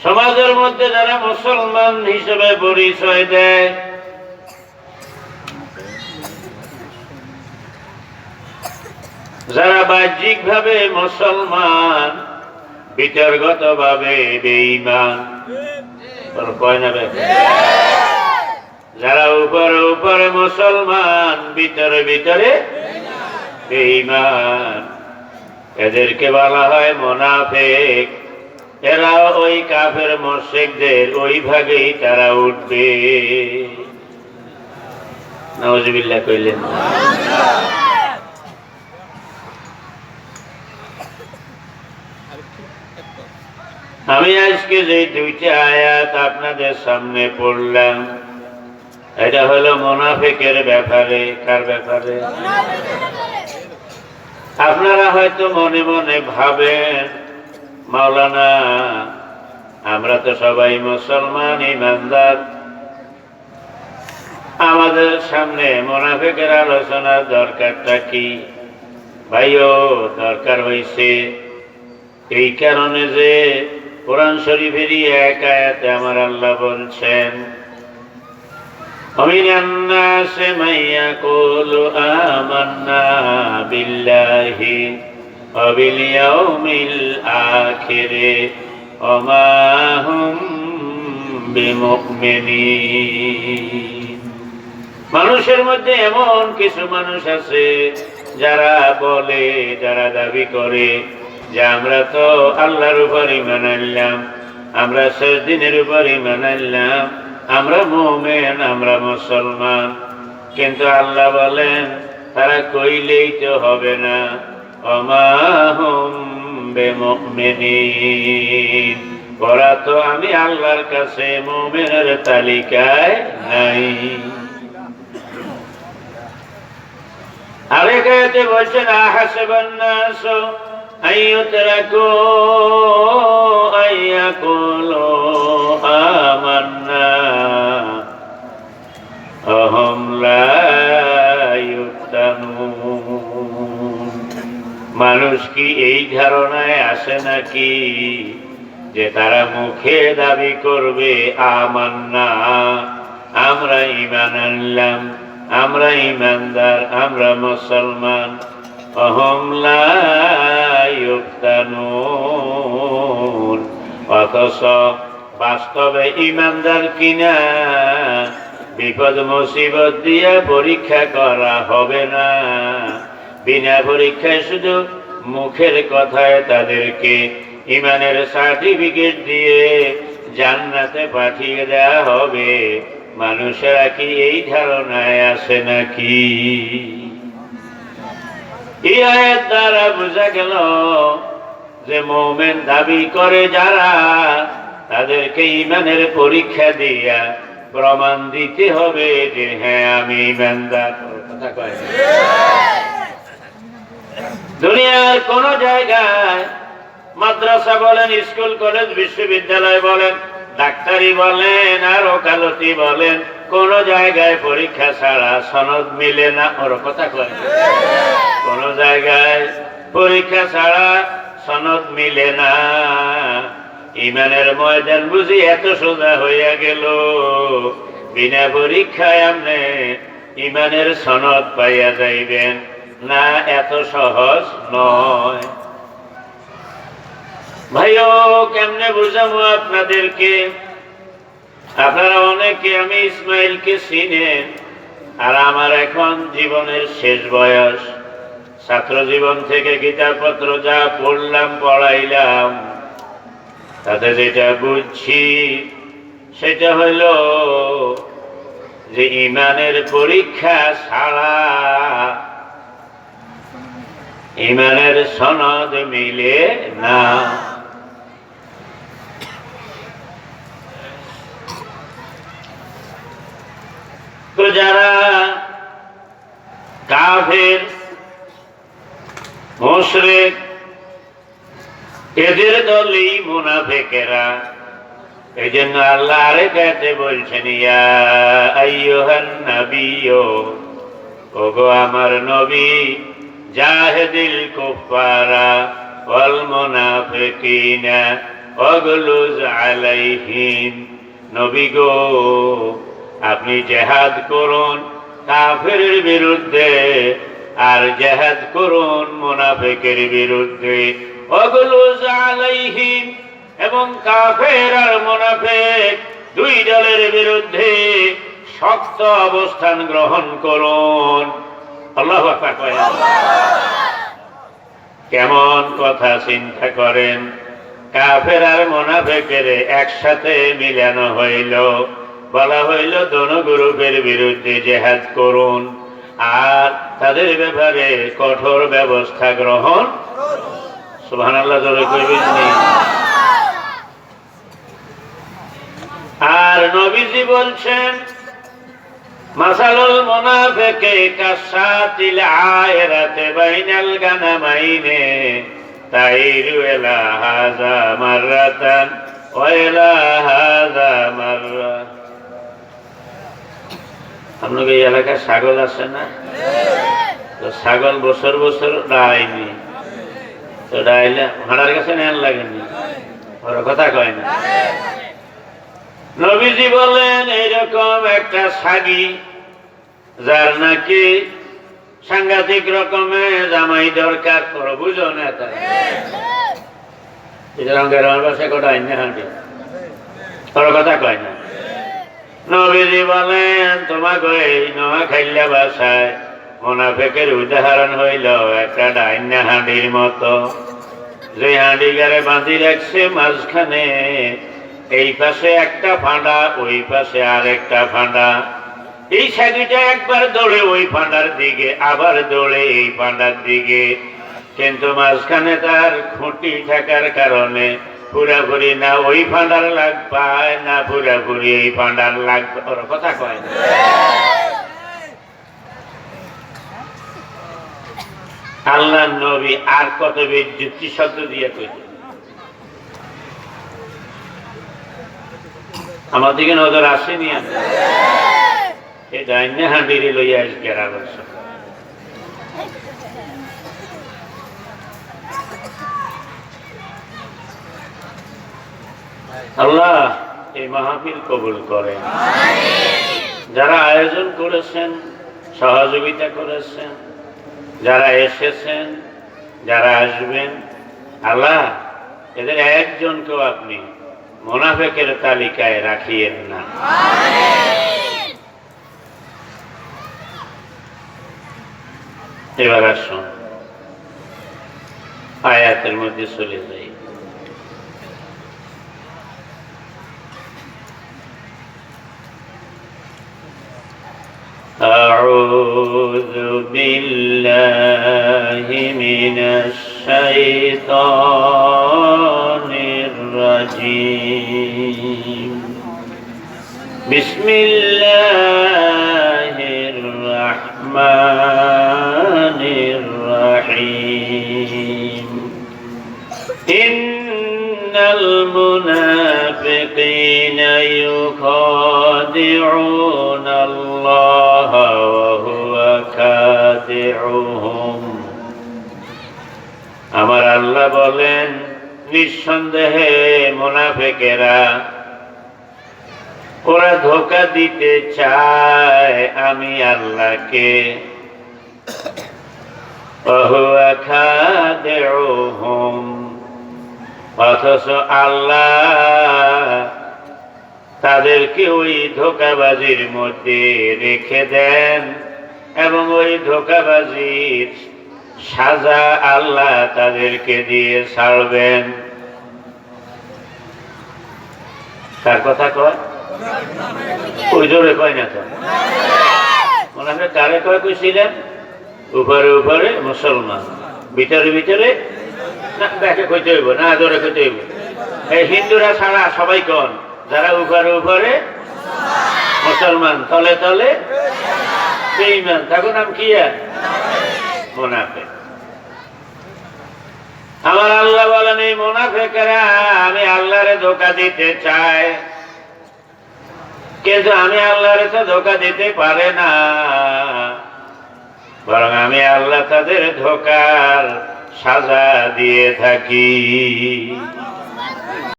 সমাজের মধ্যে যারা মুসলমান হিসেবে পরিচয় দেয়, যারা বাহ্যিক ভাবে মুসলমান ভিতরগত ভাবে বেঈমান, কয় না বে? যারা উপরে উপরে মুসলমান ভিতরে ভিতরে বেঈমান, এদেরকে বলা হয় মুনাফিক। এরা ওই কাফের মুশরিকদের ওই ভাগেই তারা উঠবে। নাউজুবিল্লাহ কইলেন। আমি আজকে যে দুইটা আয়াত আপনাদের সামনে পড়লাম, এটা হলো মুনাফিকের ব্যাপারে। কার ব্যাপারে? আপনারা হয়তো মনে মনে ভাবেন, মাওলানা আমরা তো সবাই মুসলমান ইমানদার, আমাদের সামনে মুনাফিকের আলোচনার দরকারটা কি? ভাইও, দরকার হইছে এই কারণে যে কোরআন শরীফেরই এক আয়াতে আমার আল্লাহ বলছেন, মিনান নাসি মান ইয়াকুলু আমান্না বিল্লাহি ওয়া বিল ইয়াউমিল আখির ওয়া মা হুম বিমুমিনিন। মানুষের মধ্যে এমন কিছু মানুষ আছে যারা বলে, যারা দাবি করে যে আমরা তো আল্লাহর উপর ঈমান আনলাম, আমরা শেষ দিনের উপর ঈমান আনলাম, আমরা মুমিন, আমরা মুসলমান। কিন্তু আল্লাহ বলেন তারা কইলেই তো হবে না, ওমা হুম বিমুমিনিন, ওরা তো আমি আল্লাহর কাছে মুমিনের তালিকায় নাই। আরেক আয়াতে বলছেন, আহাসিবান নাসু আন ইউতরাকু আন ইয়াকুলু আমান্না ওয়া হুম লা ইফতানুন। মানুষ কি এই ধারণায় আসে নাকি যে তারা মুখে দাবি করবে আমান্না, আমরা ঈমান আনলাম, আমরা ঈমানদার, আমরা মুসলমান, ওয়াহুম লা ইফতানুন, অথচ বাস্তবে ঈমানদার কিনা বিপদ মুসিবত দিয়ে পরীক্ষা করা হবে না। বিনা পরীক্ষায় শুধু মুখের কথায় তাদেরকে ঈমানের সার্টিফিকেট দিয়ে জান্নাতে পাঠিয়ে দেওয়া হবে। মানুষেরা কি এই ধারণায় আসে নাকি? এই আয়াত দ্বারা বোঝা গেল যে মুমিন দাবি করে যারা, তাদেরকে ঈমানের পরীক্ষা দিয়া প্রমাণ দিতে হবে যে হ্যাঁ আমি ঈমানদার। কথা কয় না? দুনিয়ার কোন জায়গায় মাদ্রাসা বলেন, স্কুল কলেজ বিশ্ববিদ্যালয় বলেন, ডাক্তারি বলেন আর ওকালতি বলেন, কোন জায়গায় পরীক্ষা ছাড়া সনদ মিলে না। ওর কথা কয় না? কোন জায়গায় পরীক্ষা ছাড়া সনদ মিলে না। ঈমানের ময়দান বুঝি এত সোজা হইয়া গেল, বিনা পরীক্ষায় আপনি ঈমানের সনদ পাইয়া যাইবেন না? এত সহজ নয়। ভাইও, কেমনে বুঝাবো আপনাদেরকে? আপনারা অনেকে আমি ইসমাইলকে চিনেন, আর আমার এখন জীবনের শেষ বয়স। ছাত্র জীবন থেকে কিতাবপত্র যা পড়লাম, পড়াইলাম, তাতে যেটা বুঝছি সেটা হইল যে ঈমানের পরীক্ষা ছাড়া ঈমানের সনদ মিলে না। তো যারা কাফের মুশরিক, এদের দলই মুনাফিকেরা। এই জন্য আল্লাহ আরেক আয়াতে বলছেন, ইয়া আইয়ুহান নাবিয়্যু, ওগো আমার নবী, জাহিদিল কুফারা ওয়াল মুনাফিকিনা ওয়াগলুজ আলাইহিম, নবী গো আপনি জিহাদ করুন কাফেরের বিরুদ্ধে, আর জিহাদ করুন মুনাফিকের বিরুদ্ধে। ওয়াগলুজ আলাইহিম, এবং কাফের আর মুনাফিক দুই দলের বিরুদ্ধে শক্ত অবস্থান গ্রহণ করুন। আল্লাহু আকবার কয়। কেমন কথা চিন্তা করেন, কাফের আর মুনাফিকের একসাথে মিলানো হইল, বলা হইল দোনো গ্রুপের বিরুদ্ধে জিহাদ করুন আর তাদের ব্যাপারে কঠোর ব্যবস্থা গ্রহণ। সুবহানাল্লাহ জোরে কইবেন নি? আর নবীজি বলছেন মাসালুল মুনাফিকি কাসাতিল আয়রাতি বাইনাল গানামাইনে তাইরু ইলা হাযা মাররাতান ওয়া ইলা হাযা মাররা। আপনাদের এই এলাকায় ছাগল আছে না? তো ছাগল বছর বছর ডাইনি, তো ডাইলে ভাড়ার কাছে নেন লাগেনি, ওর কথা কয় না। নবীজি বলেন এইরকম একটা ছাগি যার নাকি সাংঘাতিক রকমের জামাই দরকার, করো বুঝো না তাই রঙের বাসায় কোটা হাঁটি, ওর কথা কয় না। নবীজি বলেন তোমাকে এই নোয়াখাইলা বাসায় মুনাফিকের উদাহরণ হইল একটা ডাইনা হাঁডির মতো, যে হাঁডি গারে বাঁধি রাখছে মাঝখানে, এই পাশে একটা ফাঁড়া, ওই পাশে আর একটা ফাঁড়া। এই ছাগিটা একবার দৌড়ে ওই ফাঁড়ার দিকে, আবার দৌড়ে এই ফাঁড়ার দিকে, কিন্তু মাঝখানে তার খুঁটি থাকার কারণে পুরাপুরি না ওই ফাঁড়ার লাগ পায় না পুরাপুরি এই ফাঁড়ার লাগ। ওর কথা কয় না। আল্লাহ নবী আর কত যুক্তি শব্দ দিয়ে কইছে, আমার দিকে নজর আসেনি। এই ডাইনে হাঁডিরে লইয়া আজকে আল্লাহ এই মাহফিল কবুল করেন। যারা আয়োজন করেছেন, সহযোগিতা করেছেন, যারা এসেছেন, যারা আসবেন, আল্লাহ এদের একজনকেও আপনি মুনাফিকের তালিকায় রাখিয়েন না। এবার আসুন আয়াতের মধ্যে চলে যাই। আউযু বিল্লাহি মিনাশ শাইতানির রাজীম। বিসমিল্লাহির রাহমানির রাহিম। ইন্নাল মুনাফিকিনা ইউখাদি'উনাল্লাহা ওয়া হুয়া খাদি'ুহুম। আমার আল্লাহ বলেন নিঃসন্দেহে মুনাফিকেরা ওরা ধোঁকা দিতে চায় আমি আল্লাহকে, অথচ আল্লাহ তাদেরকে ওই ধোঁকাবাজির মধ্যে রেখে দেন এবং ওই ধোঁকাবাজির সাজা আল্লাহ তাদেরকে দিয়ে ছাড়বেন। কার কথা কয়? ওই জোরে কয় না তো, মনে হয় কারে কয় কইছিলেন? উপরে উপরে মুসলমান, ভিতরে ভিতরে না, ব্যাকে কইতে হইব না, জোরে কইতে হইব। এই হিন্দুরা ছাড়া সবাই কন, যারা উপরে উপরে মুসলমান, তলে তলে বেঈমান, তাকে নাম কি? মুনাফিক। আমার আল্লাহ বলেন এই মুনাফিকরা আমি আল্লাহরে ধোঁকা দিতে চায়, কিন্তু আমি আল্লাহরে তো ধোঁকা দিতে পারে না, বরং আমি আল্লাহ তাদের ধোঁকার সাজা দিয়ে থাকি।